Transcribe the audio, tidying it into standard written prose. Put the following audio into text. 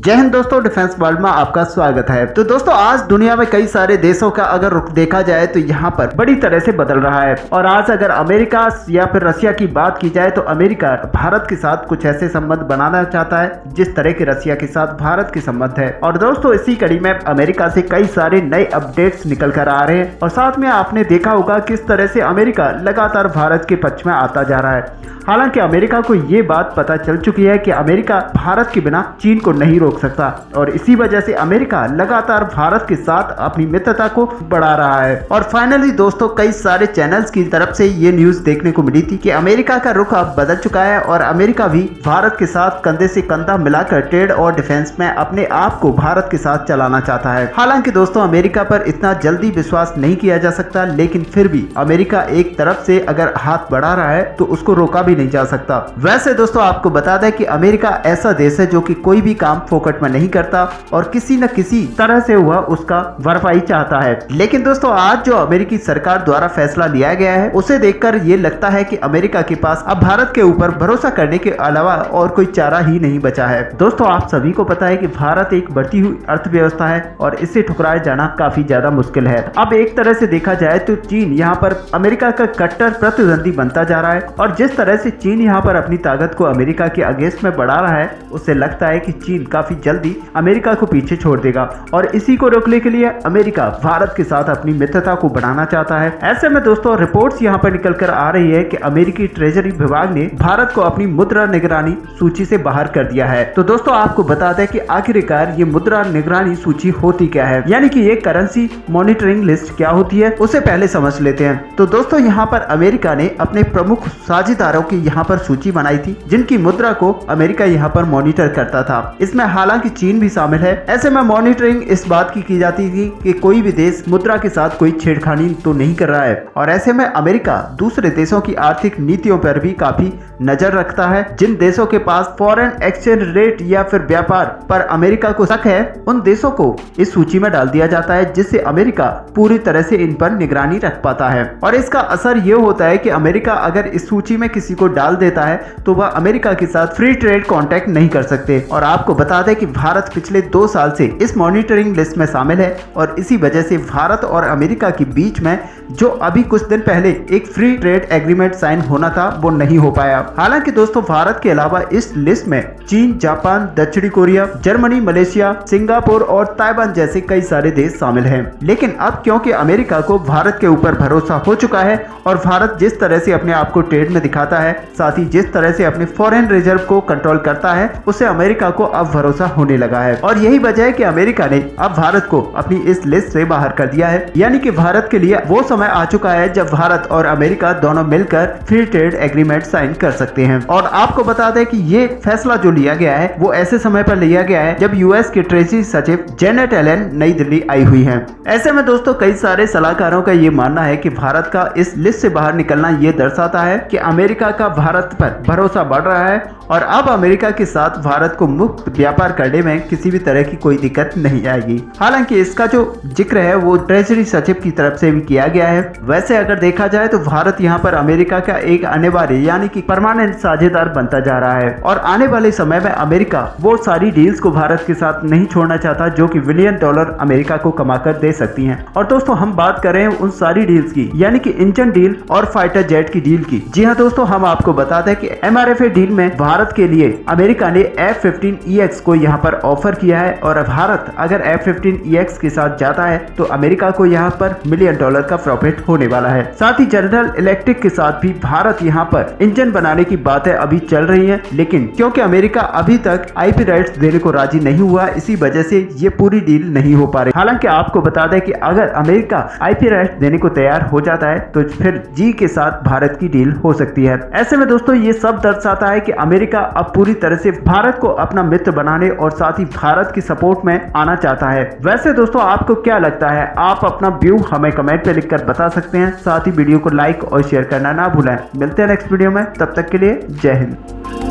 जय हिंद दोस्तों, defence world में आपका स्वागत है। तो दोस्तों आज दुनिया में कई सारे देशों का अगर रुख देखा जाए तो यहाँ पर बड़ी तरह से बदल रहा है। और आज अगर अमेरिका या फिर रशिया की बात की जाए तो अमेरिका भारत के साथ कुछ ऐसे संबंध बनाना चाहता है जिस तरह के रशिया के साथ भारत के संबंध है। और दोस्तों इसी कड़ी में अमेरिका से कई सारे नए अपडेट्स निकल कर आ रहे हैं और साथ में आपने देखा होगा किस तरह से अमेरिका लगातार भारत के पक्ष में आता जा रहा है। हालांकि अमेरिका को ये बात पता चल चुकी है कि अमेरिका भारत के बिना चीन को नहीं रोक सकता और इसी वजह से अमेरिका लगातार भारत के साथ अपनी मित्रता को बढ़ा रहा है। और फाइनली दोस्तों कई सारे चैनल्स की तरफ से ये न्यूज देखने को मिली थी कि अमेरिका का रुख अब बदल चुका है और अमेरिका भी भारत के साथ कंधे से कंधा मिलाकर ट्रेड और डिफेंस में अपने आप को भारत के साथ चलाना चाहता है। हालांकि दोस्तों अमेरिका पर इतना जल्दी विश्वास नहीं किया जा सकता, लेकिन फिर भी अमेरिका एक तरफ से अगर हाथ बढ़ा रहा है तो उसको रोका नहीं जा सकता। वैसे दोस्तों आपको बता दें कि अमेरिका ऐसा देश है जो कि कोई भी काम फोकट में नहीं करता और किसी न किसी तरह से वह उसका भरपाई चाहता है। लेकिन दोस्तों आज जो अमेरिकी सरकार द्वारा फैसला लिया गया है उसे देखकर ये लगता है कि अमेरिका के पास अब भारत के ऊपर भरोसा करने के अलावा और कोई चारा ही नहीं बचा है। दोस्तों आप सभी को पता है कि भारत एक बढ़ती हुई अर्थव्यवस्था है और इसे ठुकराए जाना काफी ज्यादा मुश्किल है। अब एक तरह से देखा जाए तो चीन यहाँ पर अमेरिका का कट्टर प्रतिद्वंदी बनता जा रहा है और जिस तरह से चीन यहाँ पर अपनी ताकत को अमेरिका के अगेंस्ट में बढ़ा रहा है उससे लगता है कि चीन काफी जल्दी अमेरिका को पीछे छोड़ देगा और इसी को रोकने के लिए अमेरिका भारत के साथ अपनी मित्रता को बढ़ाना चाहता है। ऐसे में दोस्तों रिपोर्ट्स यहाँ पर निकल कर आ रही है कि अमेरिकी ट्रेजरी विभाग ने भारत को अपनी मुद्रा निगरानी सूची से बाहर कर दिया है। तो दोस्तों आपको बता दें कि आखिरकार ये मुद्रा निगरानी सूची होती क्या है, यानी कि ये करेंसी मॉनिटरिंग लिस्ट क्या होती है उसे पहले समझ लेते हैं। तो दोस्तों यहाँ पर अमेरिका ने अपने प्रमुख साझेदारों की यहाँ पर सूची बनाई थी जिनकी मुद्रा को अमेरिका यहाँ पर मॉनिटर करता था। इसमें हालांकि चीन भी शामिल है। ऐसे में मॉनिटरिंग इस बात की जाती थी कि कोई भी देश मुद्रा के साथ कोई छेड़खानी तो नहीं कर रहा है और ऐसे में अमेरिका दूसरे देशों की आर्थिक नीतियों पर भी काफी नजर रखता है। जिन देशों के पास फॉरेन एक्सचेंज रेट या फिर व्यापार पर अमेरिका को शक है उन देशों को इस सूची में डाल दिया जाता है जिससे अमेरिका पूरी तरह से इन पर निगरानी रख पाता है। और इसका असर ये होता है कि अमेरिका अगर इस सूची में किसी को डाल देता है तो वह अमेरिका के साथ फ्री ट्रेड कॉन्टैक्ट नहीं कर सकते। और आपको बता दें कि भारत पिछले 2 साल से इस मॉनिटरिंग लिस्ट में शामिल है और इसी वजह से भारत और अमेरिका के बीच में जो अभी कुछ दिन पहले एक फ्री ट्रेड एग्रीमेंट साइन होना था वो नहीं हो पाया। हालांकि दोस्तों भारत के अलावा इस लिस्ट में चीन, जापान, दक्षिणी कोरिया, जर्मनी, मलेशिया, सिंगापुर और ताइवान जैसे कई सारे देश शामिल हैं। लेकिन अब क्योंकि अमेरिका को भारत के ऊपर भरोसा हो चुका है और भारत जिस तरह से अपने आप को ट्रेड में दिखाता है, साथ ही जिस तरह से अपने फॉरेन रिजर्व को कंट्रोल करता है, उसे अमेरिका को अब भरोसा होने लगा है। और यही वजह है कि अमेरिका ने अब भारत को अपनी इस लिस्ट से बाहर कर दिया है। यानी कि भारत के लिए वो समय आ चुका है जब भारत और अमेरिका दोनों मिलकर फ्री ट्रेड एग्रीमेंट साइन कर सकते हैं। और आपको बता दें कि ये फैसला जो लिया गया है वो ऐसे समय पर लिया गया है जब यूएस के ट्रेजरी सचिव जेनेट एलन नई दिल्ली आई हुई है। ऐसे में दोस्तों कई सारे सलाहकारों का ये मानना है कि भारत का इस लिस्ट से बाहर निकलना ये दर्शाता है कि अमेरिका का भारत पर भरोसा बढ़ रहा है और अब अमेरिका के साथ भारत को मुक्त व्यापार करने में किसी भी तरह की कोई दिक्कत नहीं आएगी। हालांकि इसका जो जिक्र है वो ट्रेजरी सचिव की तरफ से भी किया गया है। वैसे अगर देखा जाए तो भारत यहाँ पर अमेरिका का एक अनिवार्य यानी कि परमानेंट साझेदार बनता जा रहा है और आने वाले समय में अमेरिका वो सारी डील्स को भारत के साथ नहीं छोड़ना चाहता जो कि $1 बिलियन अमेरिका को कमाकर दे सकती हैं। और दोस्तों हम बात करें उन सारी डील्स की, यानी कि इंजन डील और फाइटर जेट की डील की। जी हाँ दोस्तों हम आपको बता दें कि MRFA डील में भारत के लिए अमेरिका ने F-15EX को यहाँ पर ऑफर किया है और भारत अगर F-15EX के साथ जाता है तो अमेरिका को यहाँ पर $1 मिलियन का प्रॉफिट होने वाला है। साथ ही जनरल इलेक्ट्रिक के साथ भी भारत यहाँ पर इंजन बनाने की बातें अभी चल रही हैं, लेकिन क्योंकि अमेरिका अभी तक IP राइट्स देने को राजी नहीं हुआ इसी वजह से ये पूरी डील नहीं हो पा रही। हालांकि आपको बता दें कि अगर अमेरिका IP राइट्स देने को तैयार हो जाता है तो फिर जी के साथ भारत की डील हो सकती है। ऐसे में दोस्तों ये सब दर्शाता है कि अमेरिका अब पूरी तरह से भारत को अपना मित्र बनाने और साथ ही भारत की सपोर्ट में आना चाहता है। वैसे दोस्तों आपको क्या लगता है, आप अपना व्यू हमें कमेंट पे लिखकर बता सकते हैं। साथ ही वीडियो को लाइक और शेयर करना ना भूलें। मिलते हैं नेक्स्ट वीडियो में, तब तक के लिए जय हिंद।